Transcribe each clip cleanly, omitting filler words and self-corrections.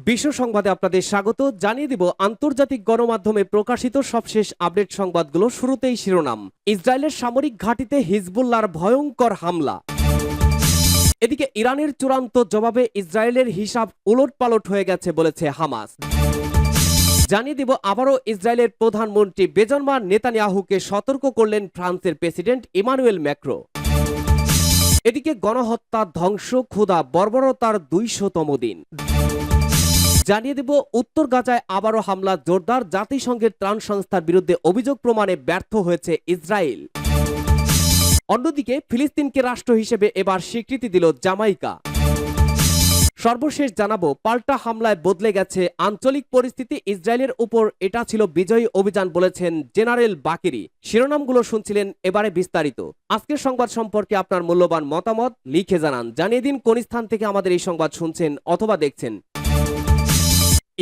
বিশ্ব সংবাদে আপনাদের স্বাগত। জানিয়ে দিব আন্তর্জাতিক গণমাধ্যমে প্রকাশিত সবশেষ আপডেট সংবাদগুলো। শুরুতেই শিরোনাম। ইসরায়েলের সামরিক ঘাঁটিতে হিজবুল্লাহর ভয়ঙ্কর হামলা। এদিকে ইরানের চূড়ান্ত জবাবে ইসরায়েলের হিসাব উলটপালট হয়ে গেছে বলেছে হামাস। জানিয়ে দিব আবারও ইসরায়েলের প্রধানমন্ত্রী বেঞ্জামিন নেতানিয়াহুকে সতর্ক করলেন ফ্রান্সের প্রেসিডেন্ট ইমানুয়েল ম্যাক্রো। এদিকে গণহত্যা, ধ্বংস, ক্ষুধা, বর্বরতার ২০০তম দিন। জানিয়ে দেব উত্তর গাজায় আবারও হামলা জোরদার। জাতিসংঘের ত্রাণ সংস্থার বিরুদ্ধে অভিযোগ প্রমাণে ব্যর্থ হয়েছে ইসরায়েল। অন্যদিকে ফিলিস্তিনকে রাষ্ট্র হিসেবে এবার স্বীকৃতি দিল জামাইকা। সর্বশেষ জানাবো পাল্টা হামলায় বদলে গেছে আঞ্চলিক পরিস্থিতি। ইসরায়েলের উপর এটা ছিল বিজয়ী অভিযান বলেছেন জেনারেল বাকেরি। শিরোনামগুলো শুনছিলেন, এবারে বিস্তারিত। আজকের সংবাদ সম্পর্কে আপনার মূল্যবান মতামত লিখে জানান। জানিয়ে দিন কোন স্থান থেকে আমাদের এই সংবাদ শুনছেন অথবা দেখছেন।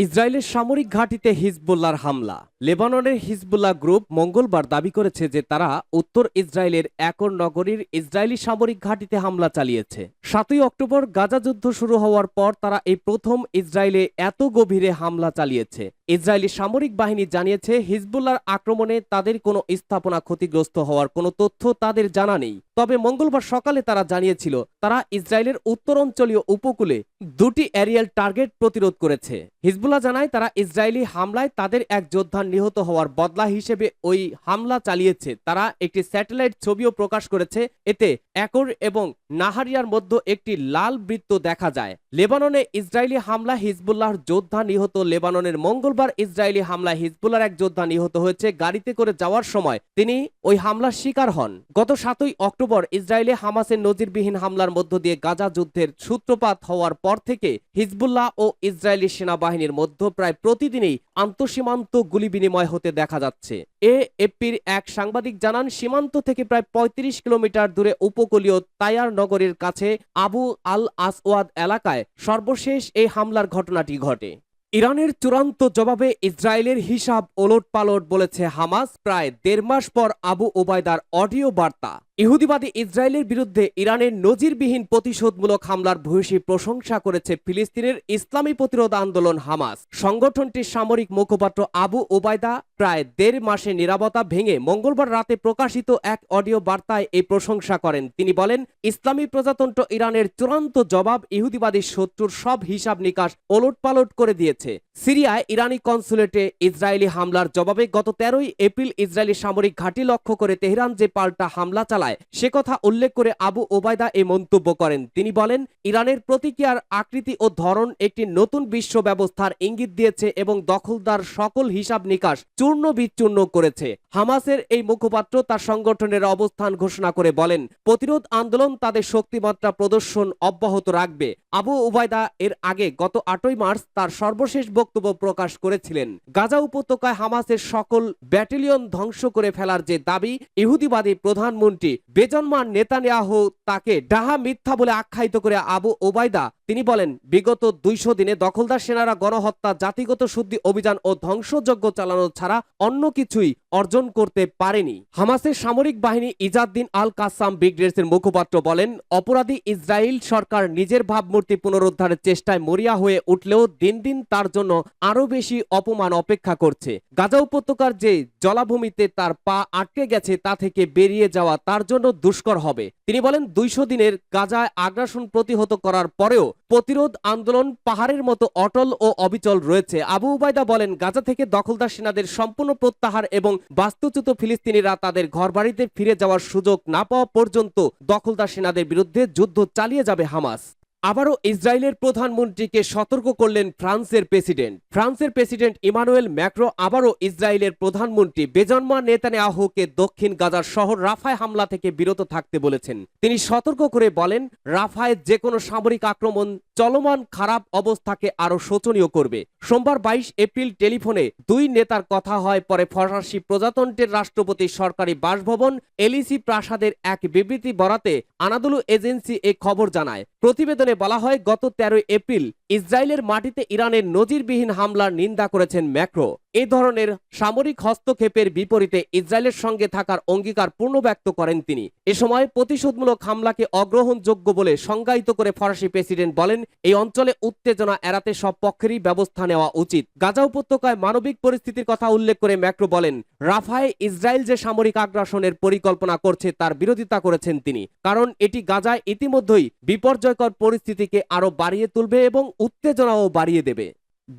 ইসরায়েলের সামরিক ঘাঁটিতে হিজবুল্লাহর হামলা। লেবাননের হিজবুল্লাহ গ্রুপ মঙ্গলবার দাবি করেছে যে তারা উত্তর ইসরায়েলের একর নগরীর ইসরায়েলি সামরিক ঘাঁটিতে হামলা চালিয়েছে। ৭ই অক্টোবর গাজা যুদ্ধ শুরু হওয়ার পর তারা এই প্রথম ইসরায়েলে এত গভীরে হামলা চালিয়েছে। ইসরায়েলি সামরিক বাহিনী জানিয়েছে হিজবুল্লাহর আক্রমণে তাদের কোনো স্থাপনা ক্ষতিগ্রস্ত হওয়ার কোনো তথ্য তাদের জানা নেই। তবে মঙ্গলবার সকালে তারা জানিয়েছিল তারা ইসরায়েলের উত্তরাঞ্চলীয় উপকূলে ২টি এরিয়াল টার্গেট প্রতিরোধ করেছে। হিজবুল্লাহ জানায় তারা ইসরায়েলি হামলায় তাদের এক যোদ্ধা নিহত হওয়ার বদলা হিসেবে ওই হামলা চালিয়েছে। তারা একটি স্যাটেলাইট ছবিও প্রকাশ করেছে। এতে একর এবং নাহারিয়ার মধ্যে একটি লাল বৃত্ত দেখা যায়। লেবাননে ইসরায়েলি হামলা, হিজবুল্লাহর যোদ্ধা নিহত। লেবাননের মঙ্গলবার ইসরায়েলি হামলায় হিজবুল্লাহর এক যোদ্ধা নিহত হয়েছে। গাড়িতে করে যাওয়ার সময় তিনি ওই হামলার শিকার হন। গত ৭ই অক্টোবর ইসরায়েলে হামাসের নজিরবিহীন হামলার মধ্য দিয়ে গাজা যুদ্ধের সূত্রপাত হওয়ার পর থেকে হিজবুল্লাহ ও ইসরায়েলি সেনাবাহিনীর মধ্যে প্রায় প্রতিদিনই আন্তঃসীমান্ত গুলি বিনিময় হতে দেখা যাচ্ছে। এএফপির এক সাংবাদিক জানান, সীমান্ত থেকে প্রায় ৩৫ কিলোমিটার দূরে উপকূলীয় তায়ার নগরের কাছে আবু আল আসওয়াদ এলাকায় সর্বশেষ এই হামলার ঘটনাটি ঘটে। ইরানের চূড়ান্ত জবাবে ইসরায়েলের হিসাব ওলটপালট বলেছে হামাস। প্রায় ১.৫ মাস পর আবু ওবায়দার অডিও বার্তা। ইহুদিবাদী ইসরায়েলের বিরুদ্ধে ইরানের নজিরবিহীন প্রতিশোধমূলক হামলার ভূয়সী প্রশংসা করেছে ফিলিস্তিনের ইসলামী প্রতিরোধ আন্দোলন হামাস। সংগঠনটির সামরিক মুখপাত্র আবু ওবায়দা প্রায় ১.৫ মাসের নীরবতা ভেঙে মঙ্গলবার রাতে প্রকাশিত এক অডিও বার্তায় এই প্রশংসা করেন। তিনি বলেন, ইসলামী প্রজাতন্ত্র ইরানের চূড়ান্ত জবাব ইহুদিবাদী শত্রুর সব হিসাব নিকাশ ওলটপালট করে দিয়েছে। সিরিয়ায় ইরানি কনসুলেটে ইসরায়েলি হামলার জবাবে গত ১৩ই এপ্রিল ইসরায়েলি সামরিক ঘাঁটি লক্ষ্য করে তেহরান যে পাল্টা হামলা চালায় সে কথা উল্লেখ করে আবু ওবায়দা এই মন্তব্য করেন। তিনি বলেন, ইরানের প্রতিক্রিয়ার আকৃতি ও ধরন একটি নতুন বিশ্ব ব্যবস্থার ইঙ্গিত দিয়েছে এবং দখলদার সকল হিসাব নিকাশ চূর্ণ বিচূর্ণ করেছে। হামাসের এই মুখপাত্র তার সংগঠনের অবস্থান ঘোষণা করে বলেন, প্রতিরোধ আন্দোলন তাদের শক্তিমাত্রা প্রদর্শন অব্যাহত রাখবে। আবু ওবায়দা এর আগে গত ৮ই মার্চ তার সর্বশেষ বক্তব্য প্রকাশ করেছিলেন। গাজা উপত্যকায় হামাসের সকল ব্যাটালিয়ন ধ্বংস করে ফেলার যে দাবি ইহুদিবাদী প্রধানমন্ত্রী বেঞ্জামিন নেতানিয়াহু তাকে ডাহা মিথ্যা বলে আখ্যায়িত করে আবু ওবায়দা তিনি বলেন, বিগত ২০০ দিনে দখলদার সেনারা গণহত্যা, জাতিগত শুদ্ধি অভিযান ও ধ্বংসযজ্ঞ চালানো ছাড়া অন্য কিছুই অর্জন করতে পারেনি। হামাসের সামরিক বাহিনী ইজাদ্দিন আল কাসাম ব্রিগেডের মুখপাত্র বলেন, অপরাধী ইসরায়েল সরকার নিজের ভাবমূর্তি পুনরুদ্ধারের চেষ্টায় মরিয়া হয়ে উঠলেও দিন দিন তার জন্য আরো বেশি অপমান অপেক্ষা করছে। গাজা উপত্যকার যে জলাভূমিতে তার পা আটকে গেছে তা থেকে বেরিয়ে যাওয়া তার জন্য দুষ্কর হবে। তিনি বলেন, ২০০ দিনের গাজায় আগ্রাসন প্রতিহত করার পরেও প্রতিরোধ আন্দোলন পাহাড়ের মতো অটল ও অবিচল রয়েছে। আবু উবায়দা বলেন, গাজা থেকে দখলদার সেনাদের সম্পূর্ণ প্রত্যাহার এবং বাস্তুচ্যুত ফিলিস্তিনিরা তাদের ঘরবাড়িতে ফিরে যাওয়ার সুযোগ না পাওয়া পর্যন্ত দখলদার সেনাদের বিরুদ্ধে যুদ্ধ চালিয়ে যাবে হামাস। আবারও ইসরায়েলের প্রধানমন্ত্রীকে সতর্ক করলেন ফ্রান্সের প্রেসিডেন্ট। ফ্রান্সের প্রেসিডেন্ট ইমানুয়েল ম্যাক্রো আবারও ইসরায়েলের প্রধানমন্ত্রী বেঞ্জামিন নেতানিয়াহুকে দক্ষিণ গাজার শহর রাফায় হামলা থেকে বিরত থাকতে বলেছেন। তিনি সতর্ক করে বলেন, রাফায় যে কোনো সামরিক আক্রমণ চলমান খারাপ অবস্থাকে আরো শোচনীয় করবে। সোমবার ২২ এপ্রিল টেলিফোনে দুই নেতার কথা হয়। পরে ফরাসি প্রজাতন্ত্রের রাষ্ট্রপতির সরকারি বাসভবন এলিসি প্রাসাদের এক বিবৃতি বরাতে আনাদোলু এজেন্সি এই খবর জানায়। প্রতিবেদনে বলা হয়, গত ১৩ এপ্রিল ইসরায়েলের মাটিতে ইরানের নজিরবিহীন হামলার নিন্দা করেছেন ম্যাক্রো। এ ধরনের সামরিক হস্তক্ষেপের বিপরীতে ইসরায়েলের সঙ্গে থাকার অঙ্গীকার পূর্ণ ব্যক্ত করেন তিনি। এ সময় প্রতিশোধমূলক হামলাকে অগ্রহণযোগ্য বলে সংজ্ঞায়িত করে ফরাসি প্রেসিডেন্ট বলেন, এই অঞ্চলে উত্তেজনা এড়াতে সব পক্ষেরই ব্যবস্থা নেওয়া উচিত। গাজা উপত্যকায় মানবিক পরিস্থিতির কথা উল্লেখ করে ম্যাক্রো বলেন, রাফায় ইসরায়েল যে সামরিক আগ্রাসনের পরিকল্পনা করছে তার বিরোধিতা করেছেন তিনি, কারণ এটি গাজায় ইতিমধ্যেই বিপর্যয়কর পরিস্থিতিকে আরো বাড়িয়ে তুলবে এবং উত্তেজনাও বাড়িয়ে দেবে।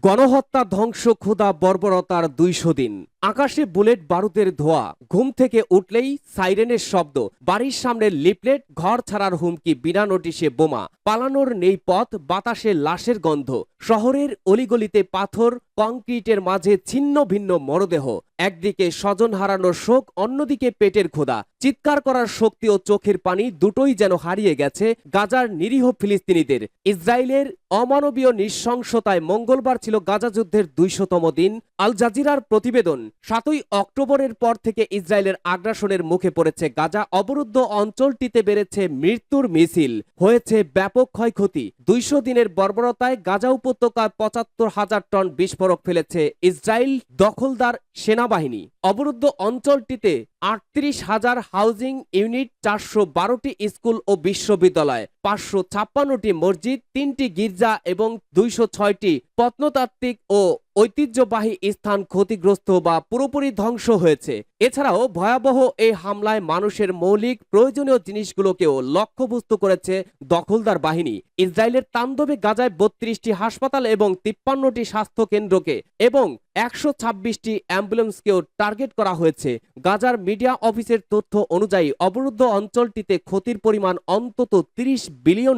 গণহত্যা, ধ্বংস, ক্ষুধা, বর্বরতার 200 দিন। আকাশে বুলেট বারুদের ধোঁয়া, ঘুম থেকে উঠলেই সাইরেনের শব্দ, বাড়ির সামনে লিফলেট, ঘর ছাড়ার হুমকি, বিনা নোটিশে বোমা, পালানোর নেই পথ, বাতাসে লাশের গন্ধ, শহরের অলিগলিতে পাথর, কংক্রিটের মাঝে ছিন্ন ভিন্ন মরদেহ, একদিকে স্বজন হারানোর শোক, অন্যদিকে পেটের ক্ষুধা, চিৎকার করার শক্তি ও চোখের পানি দুটোই যেন হারিয়ে গেছে গাজার নিরীহ ফিলিস্তিনিদের। ইসরায়েলের অমানবীয় নৃশংসতায় মঙ্গলবার ছিল গাজা যুদ্ধের 200তম দিন। আল জাজিরার প্রতিবেদন, 7ই অক্টোবরের পর থেকে ইসরায়েলের আগ্রাসনের মুখে পড়েছে গাজা। অবরুদ্ধ অঞ্চলটিতে বেড়েছে মৃত্যুর মিছিল, হয়েছে ব্যাপক ক্ষয়ক্ষতি। 200 দিনের বর্বরতায় গাজা উপত্যকায় 75,000 টন বিস্ফোরক ফেলেছে ইসরায়েল দখলদার সেনাবাহিনী। অবরুদ্ধ অঞ্চলটিতে 38,000 হাউজিং ইউনিট, 412টি স্কুল ও বিশ্ববিদ্যালয়, 556টি মসজিদ, 3টি গির্জা এবং 206টি প্রত্নতাত্ত্বিক ও ঐতিহ্যবাহী স্থান ক্ষতিগ্রস্ত বা পুরোপুরি ধ্বংস হয়েছে। এছাড়াও ভয়াবহ এই হামলায় মানুষের মৌলিক প্রয়োজনীয় জিনিসগুলোকেও লক্ষ্যবস্তু করেছে দখলদার বাহিনী। ইসরায়েলের তাণ্ডবে গাজায় 32টি হাসপাতাল এবং 53টি স্বাস্থ্য কেন্দ্রকে এবং 126টি অ্যাম্বুলেন্সকেও টার্গেট করা হয়েছে। গাজার মিডিয়া অফিসের তথ্য অনুযায়ী অবরুদ্ধ অঞ্চলটিতে ক্ষতির পরিমাণ অন্তত $30 বিলিয়ন।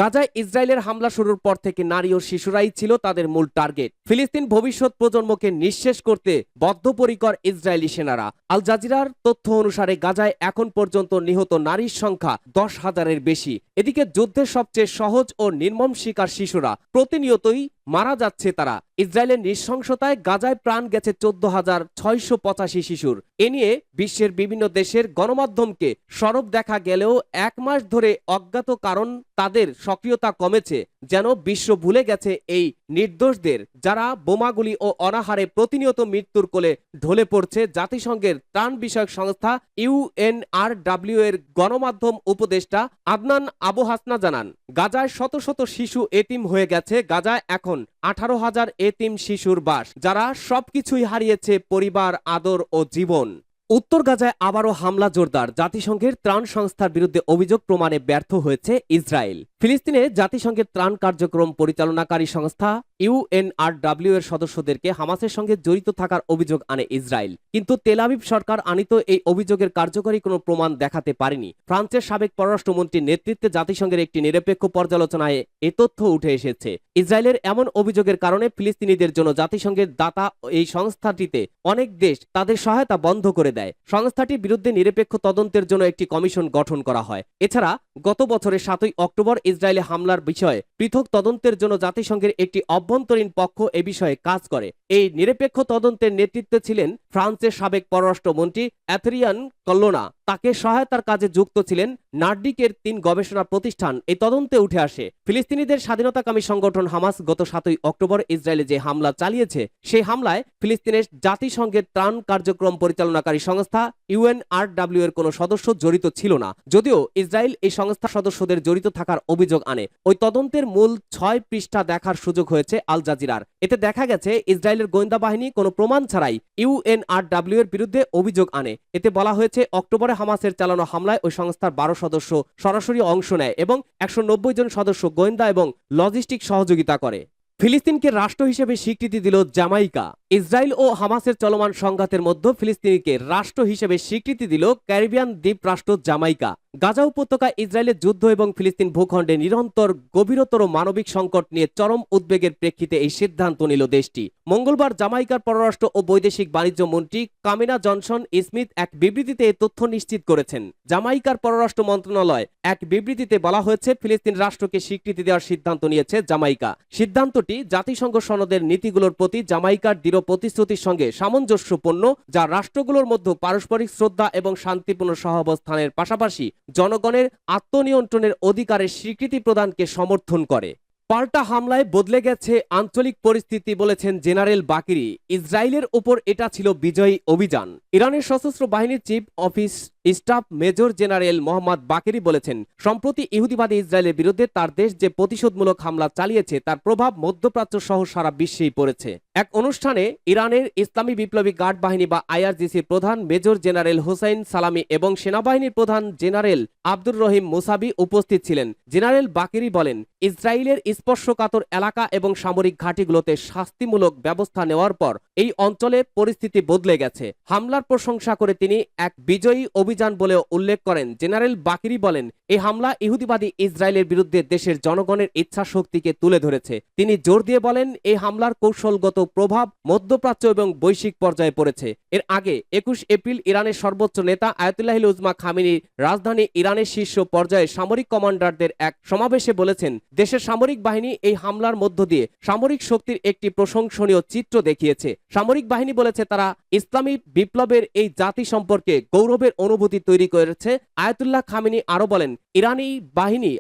গাজায় ইসরায়েলের হামলা শুরুর পর থেকে নারী ও শিশুরাই ছিল তাদের মূল টার্গেট। ফিলিস্তিন ভবিষ্যৎ প্রজন্মকে নিঃশেষ করতে বদ্ধপরিকর ইসরায়েলি সেনারা। আল জাজিরার তথ্য অনুসারে গাজায় এখন পর্যন্ত নিহত নারীর সংখ্যা 10,000-এর বেশি। এদিকে যুদ্ধের সবচেয়ে সহজ ও নির্মম শিকার শিশুরা, প্রতিনিয়তই মারা যাচ্ছে তারা। ইসরায়েলের নৃশংসতায় গাজায় প্রাণ গেছে 14,685 শিশুর। এ নিয়ে বিশ্বের বিভিন্ন দেশের গণমাধ্যমকে সরব দেখা গেলেও 1 মাস ধরে অজ্ঞাত কারণ তাদের সক্রিয়তা কমেছে, যেন বিশ্ব ভুলে গেছে এই নির্দোষদের, যারা বোমাগুলি ও অনাহারে প্রতিনিয়ত মৃত্যুর কোলে ঢলে পড়ছে। জাতিসংঘের ত্রাণ বিষয়ক সংস্থা UNRW এর গণমাধ্যম উপদেষ্টা আদনান আবু হাসনা জানান, গাজায় শত শত শিশু এতিম হয়ে গেছে। গাজায় এখন 18,000 এতিম শিশুর বাস, যারা সবকিছুই হারিয়েছে, পরিবার, আদর ও জীবন। উত্তর গাজায় আবারও হামলা জোরদার। জাতিসংঘের ত্রাণ সংস্থার বিরুদ্ধে অভিযোগ প্রমাণে ব্যর্থ হয়েছে ইসরায়েল। ফিলিস্তিনে জাতিসংঘের ত্রাণ কার্যক্রম পরিচালনাকারী সংস্থা UNRW এর সদস্যদেরকে হামাসের সঙ্গে জড়িত থাকার অভিযোগ আনে ইসরায়েল, কিন্তু তেল আবিব সরকার আনিত এই অভিযোগের কার্যকরী কোনো প্রমাণ দেখাতে পারেনি। ফ্রান্সের সাবেক পররাষ্ট্রমন্ত্রীর নেতৃত্বে জাতিসংঘের একটি নিরপেক্ষ পর্যালোচনায় এ তথ্য উঠে এসেছে। ইসরায়েলের এমন অভিযোগের কারণে ফিলিস্তিনিদের জন্য জাতিসংঘের দাতা এই সংস্থাটিতে অনেক দেশ তাদের সহায়তা বন্ধ করে দেয়। সংস্থাটির বিরুদ্ধে নিরপেক্ষ তদন্তের জন্য একটি কমিশন গঠন করা হয়। এছাড়া গত বছরের 7ই অক্টোবর ইসরায়েলে হামলার বিষয়ে পৃথক তদন্তের জন্য জাতিসংঘের একটি অভ্যন্তরীণ পক্ষ এ বিষয়ে কাজ করে। এই নিরপেক্ষ তদন্তের নেতৃত্বে ছিলেন ফ্রান্সের সাবেক পররাষ্ট্রমন্ত্রী অ্যাথরিয়ান কল্লোনা। তাকে সহায়তার কাজে যুক্ত ছিলেন নার্ডিকের 3 গবেষণা প্রতিষ্ঠান। এই তদন্তে উঠে আসে, ফিলিস্তিনিদের স্বাধীনতাকামী সংগঠন হামাস গত 7ই অক্টোবর ইসরায়েলে যে হামলা চালিয়েছে, সেই হামলায় ফিলিস্তিনের জাতিসংঘের ত্রাণ কার্যক্রম পরিচালনাকারী সংস্থা UNRW এর কোনো সদস্য জড়িত ছিল না। যদিও ইসরায়েল এই সংস্থার সদস্যদের জড়িত থাকার অভিযোগ আনে। ওই তদন্তের মূল 6 পৃষ্ঠা দেখার সুযোগ হয়েছে আল জাজিরার। এতে দেখা গেছে ইসরায়েলের গোয়েন্দা বাহিনী কোনো প্রমাণ ছাড়াই UNRW এর বিরুদ্ধে অভিযোগ আনে। এতে বলা হয়েছে, অক্টোবরে হামাসের চালানো হামলায় ওই সংস্থার 12 সদস্য সরাসরি অংশ নেয় এবং 190 জন সদস্য গোয়েন্দা এবং লজিস্টিক সহযোগিতা করে। ফিলিস্তিনকে রাষ্ট্র হিসেবে স্বীকৃতি দিল জামাইকা। ইসরায়েল ও হামাসের চলমান সংঘাতের মধ্যে ফিলিস্তিনকে রাষ্ট্র হিসেবে স্বীকৃতি দিল ক্যারিবিয়ান দ্বীপ রাষ্ট্র জামাইকা। গাজা উপত্যকায় ইসরায়েলের যুদ্ধ এবং ফিলিস্তিন ভূখণ্ডে নিরন্তর গভীরতর মানবিক সংকট নিয়ে চরম উদ্বেগের প্রেক্ষিতে এই সিদ্ধান্ত নিল দেশটি। মঙ্গলবার জামাইকার পররাষ্ট্র ও বৈদেশিক বাণিজ্য মন্ত্রী কামিনা জনসন স্মিথ এক বিবৃতিতে এই তথ্য নিশ্চিত করেছেন। জামাইকার পররাষ্ট্র মন্ত্রণালয় এক বিবৃতিতে বলা হয়েছে, ফিলিস্তিন রাষ্ট্রকে স্বীকৃতি দেওয়ার সিদ্ধান্ত নিয়েছে জামাইকা। সিদ্ধান্তটি জাতিসংঘ সনদের নীতিগুলোর প্রতি জামাইকার দৃঢ় প্রতিশ্রুতির সঙ্গে সামঞ্জস্যপূর্ণ, যা রাষ্ট্রগুলোর মধ্যে পারস্পরিক শ্রদ্ধা এবং শান্তিপূর্ণ সহাবস্থানের পাশাপাশি জনগণের আত্মনিয়ন্ত্রণের অধিকারের স্বীকৃতি প্রদানকে সমর্থন করে। পাল্টা হামলায় বদলে গেছে আঞ্চলিক পরিস্থিতি বলেছেন জেনারেল বাকিরি। ইসরায়েলের উপর এটা ছিল বিজয়ী অভিযান। ইরানের সশস্ত্র বাহিনীর chief office staff major general Mohammad বাকিরি বলেছেন, সম্প্রতি ইহুদিবাদী ইসরায়েলের বিরুদ্ধে তার দেশ যে প্রতিশোধমূলক হামলা চালিয়েছে তার প্রভাব মধ্যপ্রাচ্য সহ সারা বিশ্বেই পড়েছে। এক অনুষ্ঠানে ইরানের ইসলামী বিপ্লবী গার্ড বাহিনী বা আইআরজিসির প্রধান মেজর জেনারেল হোসাইন সালামি এবং সেনাবাহিনীর প্রধান জেনারেল আব্দুর রহিম মুসাবি উপস্থিত ছিলেন। জেনারেল বাকিরি বলেন, ইসরায়েলের স্পর্শকাতর এলাকা এবং সামরিক ঘাঁটিগুলোতে শাস্তিমূলক ব্যবস্থা নেওয়ার পর এই অঞ্চলে পরিস্থিতি বদলে গেছে। হামলার প্রশংসা করে তিনি এক বিজয়ী অভিযান বলেও উল্লেখ করেন। জেনারেল বাকিরি বলেন, এই হামলা ইহুদিবাদী ইসরায়েলের বিরুদ্ধে দেশের জনগণের ইচ্ছা শক্তিকে তুলে ধরেছে। তিনি জোর দিয়ে বলেন, এই হামলার কৌশলগত প্রভাব মধ্যপ্রাচ্য এবং বৈশ্বিক পর্যায়ে পড়েছে। এর আগে 21 এপ্রিল ইরানের সর্বোচ্চ নেতা আয়াতুল্লাহিল উজমা খামেনি রাজধানী ইরানের শীর্ষ পর্যায়ে সামরিক কমান্ডারদের এক সমাবেশে বলেছেন, দেশের সামরিক বাহিনী এই হামলার মধ্য দিয়ে সামরিক শক্তির একটি প্রশংসনীয় চিত্র দেখিয়েছে। সামরিক বাহিনী বলেছে তারা ইসলামী বিপ্লবের এই জাতি সম্পর্কে গৌরবের অনুভূতি তৈরি করেছে। আয়াতুল্লাহ খামেনি আরো বলেন, ইরানি বাহিনী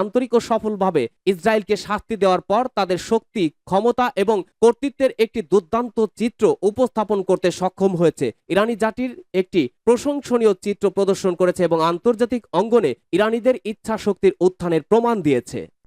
আন্তরিক ও সফলভাবে ইসরায়েলকে শাস্তি দেওয়ার পর তাদের শক্তি, ক্ষমতা এবং কর্তৃত্বের একটি দুর্দান্ত চিত্র উপস্থাপন করতে সক্ষম হয়েছে। ইরানি জাতির একটি প্রশংসনীয় চিত্র প্রদর্শন করেছে এবং আন্তর্জাতিক অঙ্গনে ইরানিদের ইচ্ছা শক্তির উত্থানের প্রমাণ দিয়েছে।